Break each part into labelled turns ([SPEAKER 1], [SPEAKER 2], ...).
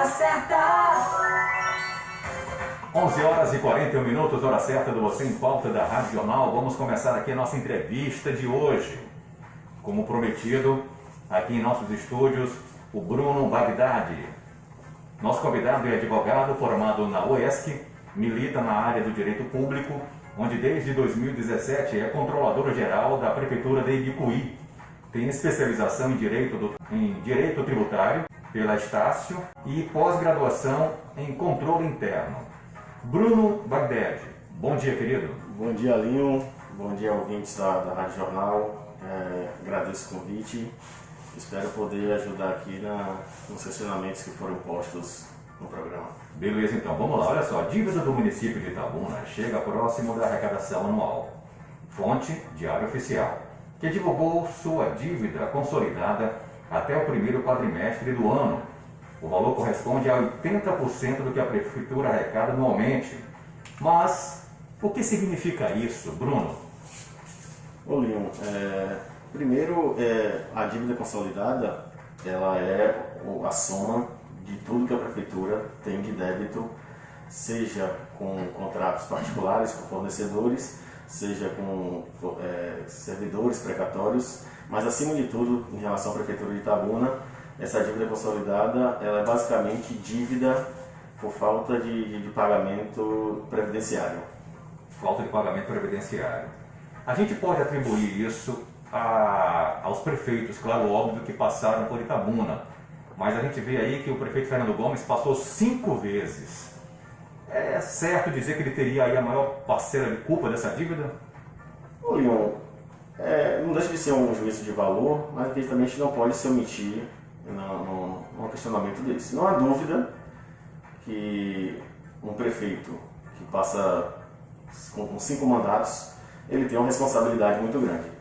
[SPEAKER 1] certa.
[SPEAKER 2] 11 horas e 41 minutos, hora certa do Você em Pauta da Rádio Jornal. Vamos começar aqui a nossa entrevista de hoje. Como prometido, aqui em nossos estúdios, o Bruno Bagdadi. Nosso convidado é advogado formado na UESC, milita na área do direito público, onde desde 2017 é controlador-geral da Prefeitura de Ibicuí. Tem especialização em direito tributário pela Estácio e pós-graduação em controle interno. Bruno Bagdadi, bom dia, querido.
[SPEAKER 3] Bom dia, Linho. Bom dia, ouvintes da Rádio Jornal. Agradeço o convite. Espero poder ajudar aqui nos questionamentos que foram postos no programa.
[SPEAKER 2] Beleza, então. Vamos lá. Olha só. A dívida do município de Itabuna chega próximo da arrecadação anual. Fonte, Diário Oficial, que divulgou sua dívida consolidada até o primeiro quadrimestre do ano. O valor corresponde a 80% do que a Prefeitura arrecada anualmente. Mas, o que significa isso, Bruno?
[SPEAKER 3] Ô, Leon, primeiro, a dívida consolidada, ela é a soma de tudo que a Prefeitura tem de débito, seja com contratos particulares com fornecedores, seja com servidores precatórios, mas, acima de tudo, em relação à Prefeitura de Itabuna, essa dívida consolidada, ela é basicamente dívida por falta de pagamento previdenciário.
[SPEAKER 2] Falta de pagamento previdenciário. A gente pode atribuir isso aos prefeitos, claro, óbvio, que passaram por Itabuna. Mas a gente vê aí que o prefeito Fernando Gomes passou 5 vezes. É certo dizer que ele teria aí a maior parcela de culpa dessa dívida?
[SPEAKER 3] Ô, Leon, não deixa de ser um juízo de valor, mas que também a gente não pode se omitir num questionamento desse. Não há dúvida que um prefeito que passa com 5 mandatos, ele tem uma responsabilidade muito grande.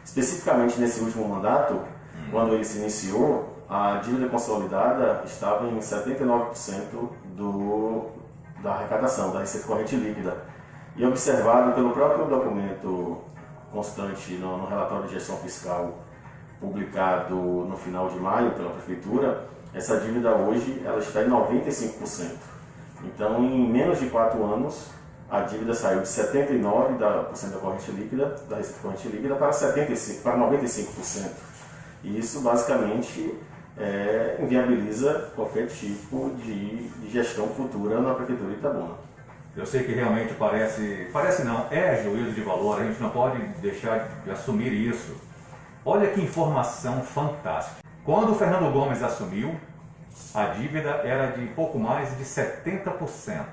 [SPEAKER 3] Especificamente nesse último mandato, quando ele se iniciou, a dívida consolidada estava em 79% da arrecadação, da receita corrente líquida. E observado pelo próprio documento constante no relatório de gestão fiscal publicado no final de maio pela Prefeitura, essa dívida hoje ela está em 95%. Então, em menos de 4 anos, a dívida saiu de 79% da corrente líquida, da receita corrente líquida, para 95%. E isso, basicamente, inviabiliza qualquer tipo de gestão futura na Prefeitura de Itabuna.
[SPEAKER 2] Eu sei que realmente parece não, é juízo de valor, a gente não pode deixar de assumir isso. Olha que informação fantástica. Quando o Fernando Gomes assumiu, a dívida era de pouco mais de 70%.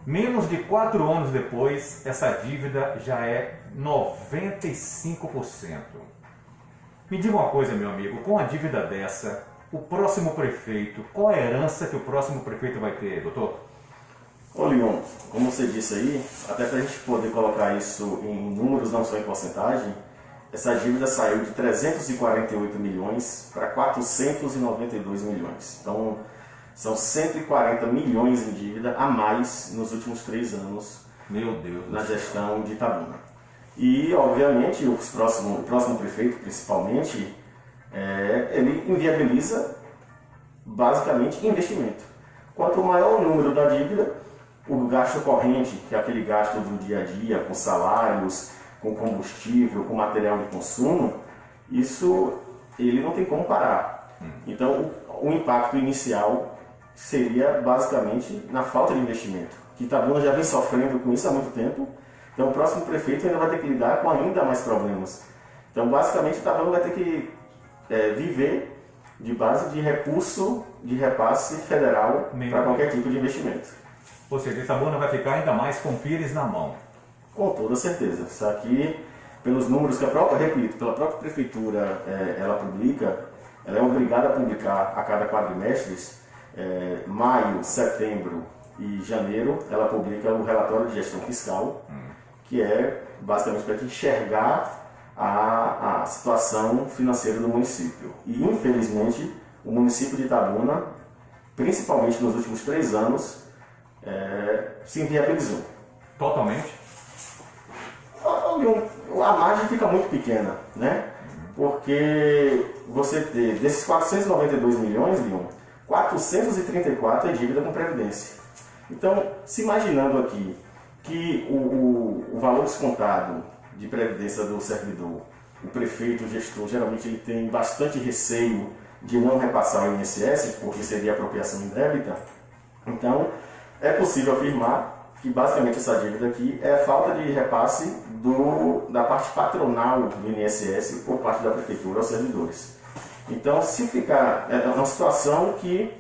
[SPEAKER 2] Menos de 4 anos depois, essa dívida já é 95%. Me diga uma coisa, meu amigo, com a dívida dessa, o próximo prefeito, qual a herança que o próximo prefeito vai ter, doutor?
[SPEAKER 3] Ô, Leon, como você disse aí, até para a gente poder colocar isso em números, não só em porcentagem, essa dívida saiu de 348 milhões para 492 milhões. Então, são 140 milhões em dívida a mais nos últimos 3 anos.
[SPEAKER 2] Meu Deus,
[SPEAKER 3] na gestão de Itabuna. E, obviamente, o próximo prefeito, principalmente, ele inviabiliza, basicamente, investimento. Quanto maior o número da dívida, o gasto corrente, que é aquele gasto do dia a dia, com salários, com combustível, com material de consumo, isso ele não tem como parar. Então, o impacto inicial seria basicamente na falta de investimento, que Itabuna já vem sofrendo com isso há muito tempo. Então, o próximo prefeito ainda vai ter que lidar com ainda mais problemas. Então, basicamente, Itabuna vai ter que viver de base de recurso de repasse federal para qualquer tipo de investimento.
[SPEAKER 2] Ou seja, Itabuna vai ficar ainda mais com pires na mão.
[SPEAKER 3] Com toda certeza. Isso aqui, pelos números que pela própria Prefeitura ela publica, ela é obrigada a publicar a cada quadrimestres, maio, setembro e janeiro, ela publica o relatório de gestão fiscal, que é basicamente para enxergar a situação financeira do município. E, infelizmente, o município de Itabuna, principalmente nos últimos 3 anos, se inviabilizou.
[SPEAKER 2] Totalmente?
[SPEAKER 3] A margem fica muito pequena, né? Porque você ter, desses 492 milhões, Leon, 434 é dívida com Previdência. Então, se imaginando aqui que o valor descontado de Previdência do servidor, o prefeito, o gestor, geralmente ele tem bastante receio de não repassar o INSS, porque seria apropriação indébita, então é possível afirmar que basicamente essa dívida aqui é a falta de repasse da parte patronal do INSS por parte da prefeitura aos servidores. Então, se ficar, é uma situação que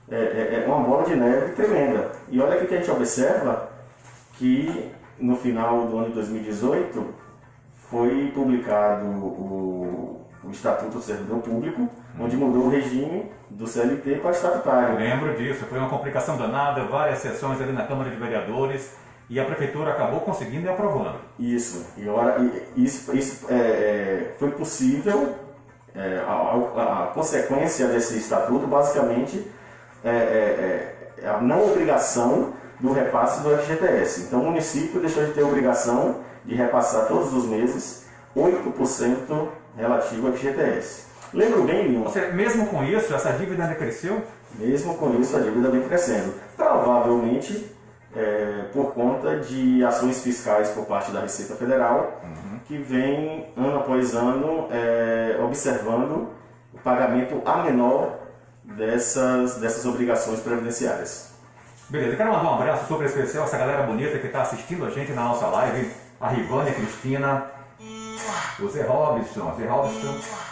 [SPEAKER 3] é uma bola de neve tremenda. E olha aqui que a gente observa que no final do ano de 2018 foi publicado o Estatuto do Servidor Público, onde mudou o regime do CLT para estatutário.
[SPEAKER 2] Eu lembro disso, foi uma complicação danada, várias sessões ali na Câmara de Vereadores e a Prefeitura acabou conseguindo e aprovando.
[SPEAKER 3] Isso, isso foi possível, a consequência desse estatuto basicamente é a não obrigação do repasse do FGTS. Então o município deixou de ter a obrigação de repassar todos os meses 8% relativo ao FGTS. Lembro bem, Leon?
[SPEAKER 2] Ou seja, mesmo com isso, essa dívida ainda cresceu?
[SPEAKER 3] Mesmo com isso, a dívida vem crescendo. Provavelmente por conta de ações fiscais por parte da Receita Federal, que vem ano após ano observando o pagamento a menor dessas obrigações previdenciárias.
[SPEAKER 2] Beleza, eu quero mandar um abraço super especial a essa galera bonita que está assistindo a gente na nossa live, a Rivânia Cristina, o Zé Robson,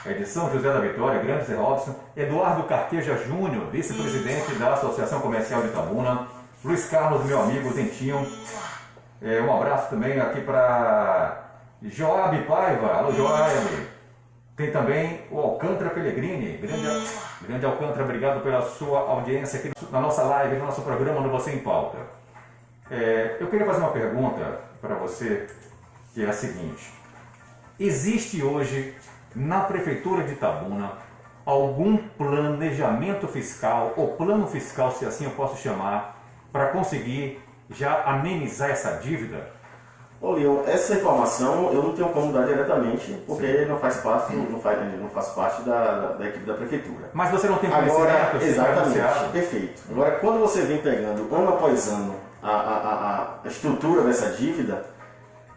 [SPEAKER 2] é de São José da Vitória, grande Zé Robson, Eduardo Carqueja Júnior, vice-presidente da Associação Comercial de Itabuna, Luiz Carlos, meu amigo Dentinho, um abraço também aqui para Joab Paiva, alô Joab, tem também o Alcântara Pellegrini, grande Alcântara, obrigado pela sua audiência aqui na nossa live, no nosso programa no Você em Pauta. Eu queria fazer uma pergunta para você, que é a seguinte: existe hoje na Prefeitura de Itabuna algum planejamento fiscal, ou plano fiscal, se assim eu posso chamar, para conseguir já amenizar essa dívida?
[SPEAKER 3] Ô Leon, essa informação eu não tenho como dar diretamente, porque não faz parte da equipe da Prefeitura.
[SPEAKER 2] Mas você não tem conhecimento?
[SPEAKER 3] Agora, exatamente, perfeito. Agora, quando você vem pegando ano após ano a estrutura dessa dívida,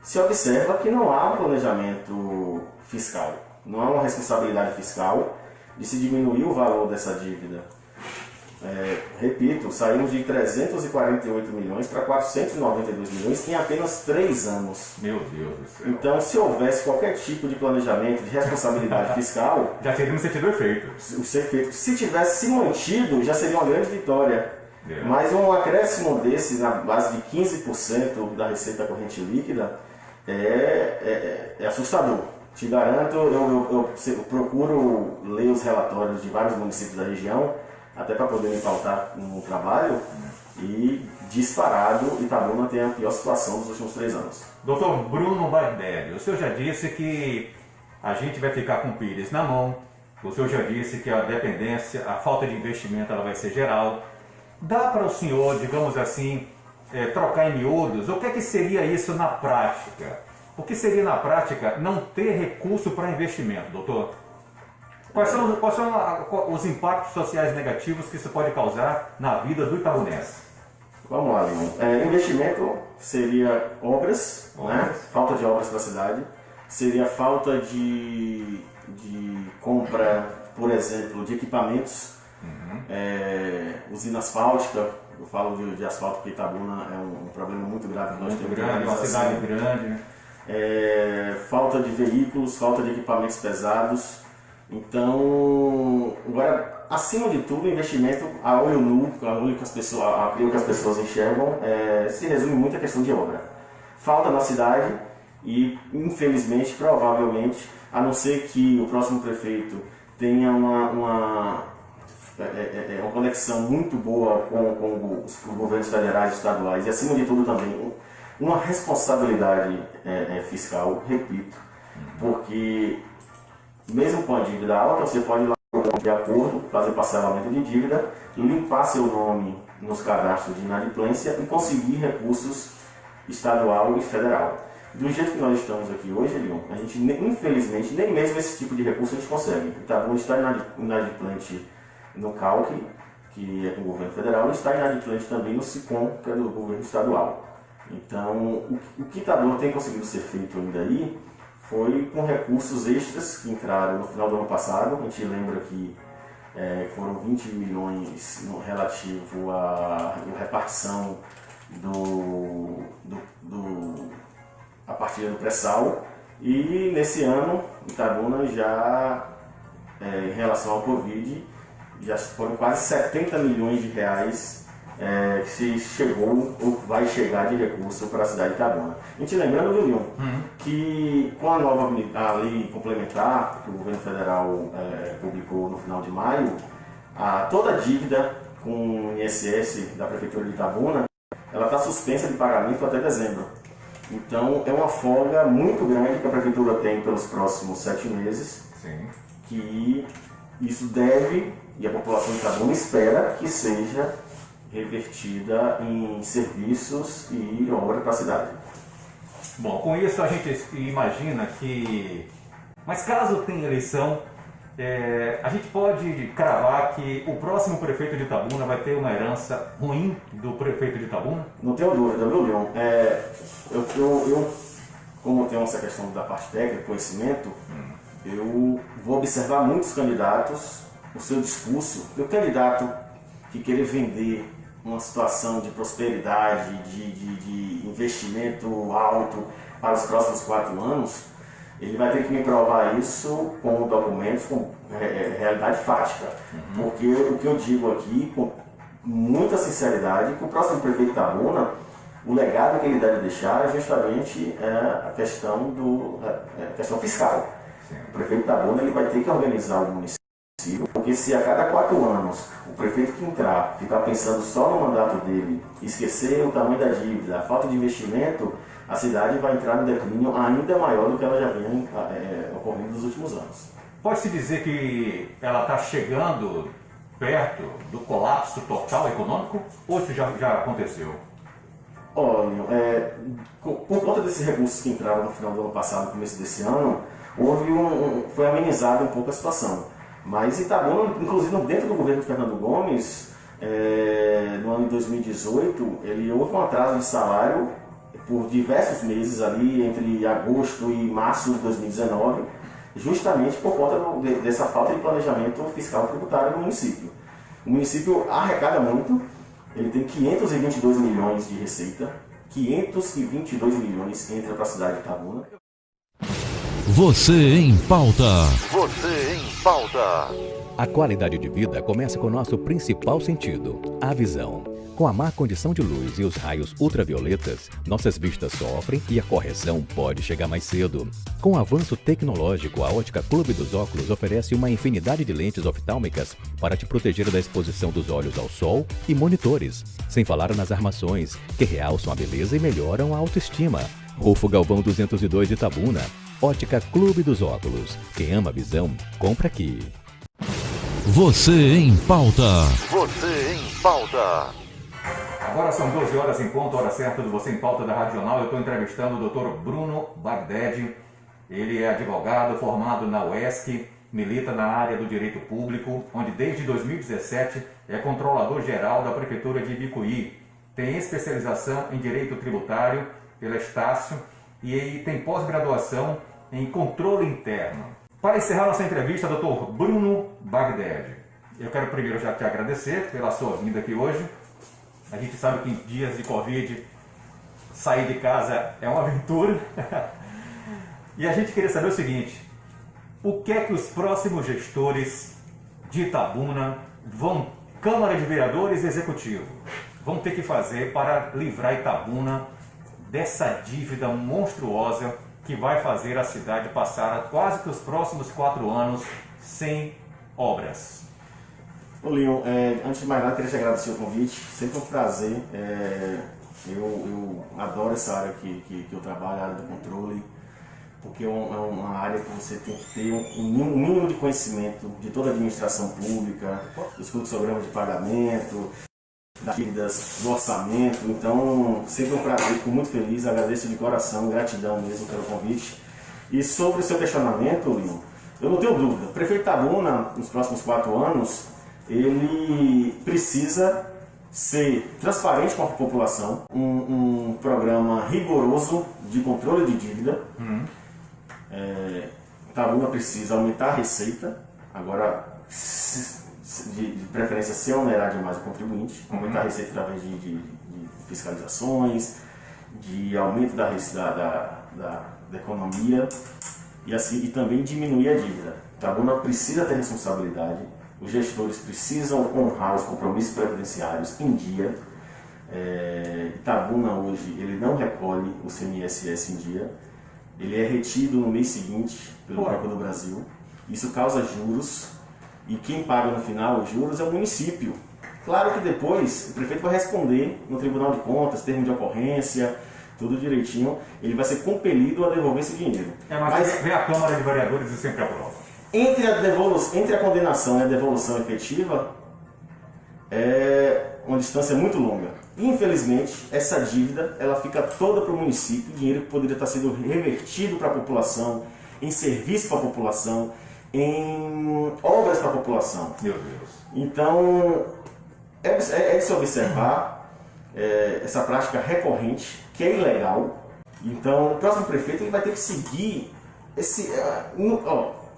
[SPEAKER 3] se observa que não há um planejamento fiscal, não há uma responsabilidade fiscal de se diminuir o valor dessa dívida. Repito, saímos de 348 milhões para 492 milhões em apenas 3 anos.
[SPEAKER 2] Meu Deus do céu.
[SPEAKER 3] Então, se houvesse qualquer tipo de planejamento, de responsabilidade fiscal,
[SPEAKER 2] já teríamos sentido efeito.
[SPEAKER 3] Se tivesse se mantido, já seria uma grande vitória. Mas um acréscimo desse, na base de 15% da receita corrente líquida, é assustador. Te garanto, eu procuro ler os relatórios de vários municípios da região, até para poder me pautar no trabalho, e disparado, Itabuna tem a pior situação dos últimos 3 anos.
[SPEAKER 2] Doutor Bruno Bardelli, o senhor já disse que a gente vai ficar com o Pires na mão, o senhor já disse que a dependência, a falta de investimento ela vai ser geral. Dá para o senhor, digamos assim, trocar em miúdos? O que é que seria isso na prática? O que seria na prática não ter recurso para investimento, doutor? Quais são os impactos sociais negativos que isso pode causar na vida do itabunense?
[SPEAKER 3] Vamos lá, Leon. Investimento seria obras, né? Falta de obras para a cidade, seria falta de compra, por exemplo, de equipamentos, usina asfáltica. Eu falo de asfalto porque Itabuna é um problema muito grave que nós temos.
[SPEAKER 2] Muito grande, uma cidade grande.
[SPEAKER 3] Falta de veículos, falta de equipamentos pesados. Então, agora, acima de tudo, o investimento a olho nu, aquilo que as pessoas enxergam, se resume muito à questão de obra. Falta na cidade e, infelizmente, provavelmente, a não ser que o próximo prefeito tenha uma conexão muito boa com os governos federais e estaduais e, acima de tudo, também uma responsabilidade fiscal, repito, porque mesmo com a dívida alta, você pode ir lá de acordo, fazer parcelamento de dívida, limpar seu nome nos cadastros de inadimplência e conseguir recursos estadual e federal. Do jeito que nós estamos aqui hoje, Leon, a gente, infelizmente, nem mesmo esse tipo de recurso a gente consegue. Itabuna está inadimplente no CALC, que é com o governo federal, e está inadimplente também no SICOM, que é do governo estadual. Então, o que Itabuna tem conseguido ser feito ainda aí foi com recursos extras que entraram no final do ano passado. A gente lembra que foram 20 milhões no relativo à repartição a partir do pré-sal, e nesse ano Itabuna já, em relação ao Covid, já foram quase 70 milhões de reais que chegou ou vai chegar de recurso para a cidade de Itabuna. A gente lembrando, viu, Leon, que com a nova lei complementar que o governo federal publicou no final de maio, toda a dívida com o INSS da Prefeitura de Itabuna, ela está suspensa de pagamento até dezembro. Então é uma folga muito grande que a Prefeitura tem pelos próximos 7 meses.
[SPEAKER 2] Sim. Que
[SPEAKER 3] isso deve, e a população de Itabuna espera que seja revertida em serviços e obra para a cidade.
[SPEAKER 2] Bom, com isso a gente imagina que... Mas caso tenha eleição, a gente pode cravar que o próximo prefeito de Itabuna vai ter uma herança ruim do prefeito de Itabuna?
[SPEAKER 3] Não tenho dúvida, viu, Leon? Eu, como tenho essa questão da parte técnica, conhecimento, eu vou observar muitos candidatos, o seu discurso, e o candidato que querer vender uma situação de prosperidade, de investimento alto para os próximos 4 anos, ele vai ter que me provar isso com documentos, com realidade fática. Porque o que eu digo aqui, com muita sinceridade, que o próximo prefeito de Itabuna, o legado que ele deve deixar é justamente a questão fiscal. O prefeito de Itabuna ele vai ter que organizar o município, porque se a cada 4 anos o prefeito que entrar ficar pensando só no mandato dele, esquecer o tamanho da dívida, a falta de investimento, a cidade vai entrar no declínio ainda maior do que ela já vinha ocorrendo nos últimos anos.
[SPEAKER 2] Pode-se dizer que ela está chegando perto do colapso total econômico, ou isso já aconteceu?
[SPEAKER 3] Olha, por conta desses recursos que entraram no final do ano passado, no começo desse ano, foi amenizada um pouco a situação. Mas Itabuna, inclusive dentro do governo de Fernando Gomes, no ano de 2018, houve um atraso de salário por diversos meses ali, entre agosto e março de 2019, justamente por conta dessa falta de planejamento fiscal tributário no município. O município arrecada muito, ele tem 522 milhões de receita, 522 milhões entra para a cidade de Itabuna.
[SPEAKER 1] Você em pauta.
[SPEAKER 4] Você em pauta.
[SPEAKER 1] A qualidade de vida começa com o nosso principal sentido, a visão. Com a má condição de luz e os raios ultravioletas, nossas vistas sofrem e a correção pode chegar mais cedo. Com o avanço tecnológico, a Ótica Clube dos Óculos oferece uma infinidade de lentes oftálmicas para te proteger da exposição dos olhos ao sol e monitores, sem falar nas armações, que realçam a beleza e melhoram a autoestima. Rufo Galvão 202 de Itabuna. Ótica Clube dos Óculos. Quem ama a visão, compra aqui.
[SPEAKER 4] Você em pauta. Você em pauta.
[SPEAKER 2] Agora são 12 horas em ponto, hora certa do Você em Pauta da Rádio Jornal. Eu estou entrevistando o Dr. Bruno Bagdad. Ele é advogado formado na UESC, milita na área do direito público, onde desde 2017 é controlador-geral da Prefeitura de Ibicuí. Tem especialização em direito tributário pela Estácio e tem pós-graduação em controle interno. Para encerrar nossa entrevista, Dr. Bruno Bagdad, eu quero primeiro já te agradecer pela sua vinda aqui hoje. A gente sabe que em dias de Covid, sair de casa é uma aventura. E a gente queria saber o seguinte: o que é que os próximos gestores de Itabuna Câmara de Vereadores e Executivo, vão ter que fazer para livrar Itabuna dessa dívida monstruosa que vai fazer a cidade passar quase que os próximos 4 anos sem obras?
[SPEAKER 3] Ô Leon, antes de mais nada, queria te agradecer o convite, sempre um prazer. Eu adoro essa área que eu trabalho, a área do controle, porque é uma área que você tem que ter um mínimo de conhecimento de toda a administração pública, dos fluxogramas de pagamento, das dívidas, do orçamento. Então, sempre um prazer, fico muito feliz, agradeço de coração, gratidão mesmo pelo convite. E sobre o seu questionamento, Leon, eu não tenho dúvida, o prefeito Itabuna, nos próximos 4 anos, ele precisa ser transparente com a população, um programa rigoroso de controle de dívida. Itabuna precisa aumentar a receita, agora de preferência sem onerar demais o contribuinte, aumentar a receita através de fiscalizações, de aumento da economia e também diminuir a dívida. Itabuna precisa ter responsabilidade, os gestores precisam honrar os compromissos previdenciários em dia. Itabuna hoje ele não recolhe o CMSS em dia, ele é retido no mês seguinte pelo Banco do Brasil. Isso causa juros e quem paga no final os juros é o município. Claro que depois o prefeito vai responder no Tribunal de Contas, termo de ocorrência, tudo direitinho, ele vai ser compelido a devolver esse dinheiro.
[SPEAKER 2] Mas vem a Câmara de Vereadores e sempre aprova.
[SPEAKER 3] Entre a condenação e a devolução efetiva é uma distância muito longa. Infelizmente, essa dívida ela fica toda para o município, dinheiro que poderia estar sendo revertido para a população, em serviço para a população, em obras para a população.
[SPEAKER 2] Meu Deus.
[SPEAKER 3] Então, é de se observar essa prática recorrente, que é ilegal. Então, o próximo prefeito ele vai ter que seguir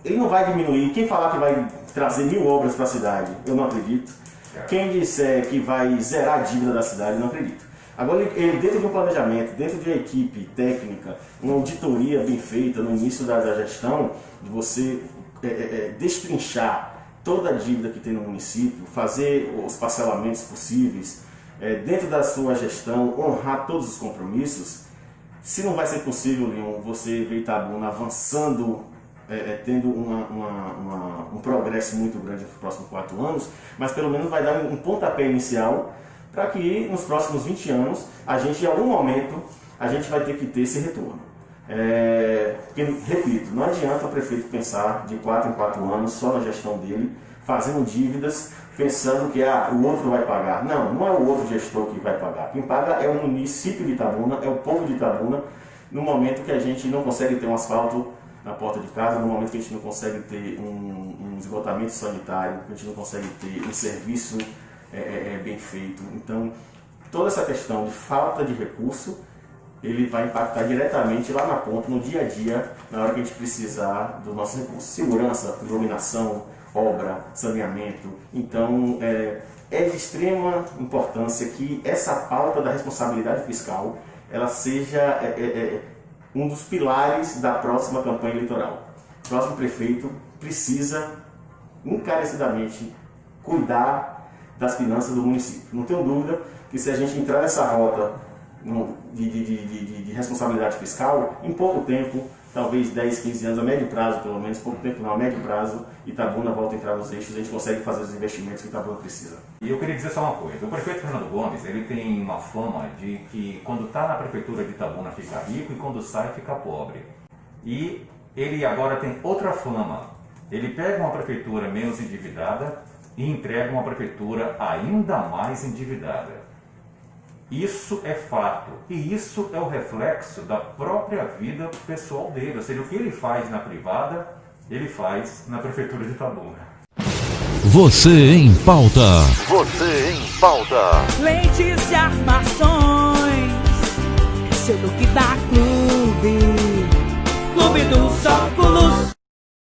[SPEAKER 3] ele não vai diminuir. Quem falar que vai trazer 1000 obras para a cidade, eu não acredito. Quem disser que vai zerar a dívida da cidade, eu não acredito. Agora, ele dentro de um planejamento, dentro de uma equipe técnica, uma auditoria bem feita no início da gestão, de você destrinchar toda a dívida que tem no município, fazer os parcelamentos possíveis, dentro da sua gestão, honrar todos os compromissos. Se não vai ser possível, Leon, você ver Itabuna avançando, tendo um progresso muito grande nos próximos 4 anos, mas pelo menos vai dar um pontapé inicial para que nos próximos 20 anos, em algum momento, a gente vai ter que ter esse retorno. Porque, repito, não adianta o prefeito pensar de 4 em 4 anos só na gestão dele, fazendo dívidas, pensando que o outro vai pagar. Não é o outro gestor que vai pagar. Quem paga é o município de Itabuna, é o povo de Itabuna, no momento que a gente não consegue ter um asfalto na porta de casa, no momento que a gente não consegue ter um esgotamento sanitário, que a gente não consegue ter um serviço bem feito. Então, toda essa questão de falta de recurso, ele vai impactar diretamente lá na ponta, no dia a dia, na hora que a gente precisar dos nossos recursos. Segurança, iluminação, obra, saneamento. Então, é de extrema importância que essa pauta da responsabilidade fiscal ela seja um dos pilares da próxima campanha eleitoral. O próximo prefeito precisa encarecidamente cuidar das finanças do município. Não tenho dúvida que se a gente entrar nessa rota de responsabilidade fiscal, em pouco tempo, talvez 10, 15 anos, a médio prazo pelo menos, pouco tempo não, a médio prazo, Itabuna volta a entrar nos eixos, a gente consegue fazer os investimentos que Itabuna precisa.
[SPEAKER 2] E eu queria dizer só uma coisa, o prefeito Fernando Gomes, ele tem uma fama de que quando está na prefeitura de Itabuna fica rico e quando sai fica pobre. E ele agora tem outra fama, ele pega uma prefeitura menos endividada e entrega uma prefeitura ainda mais endividada. Isso é fato, e isso é o reflexo da própria vida pessoal dele, ou seja, o que ele faz na privada, ele faz na prefeitura de Itabuna.
[SPEAKER 4] Você em pauta. Você em pauta.
[SPEAKER 5] Lentes e armações, seu look da Clube dos Óculos.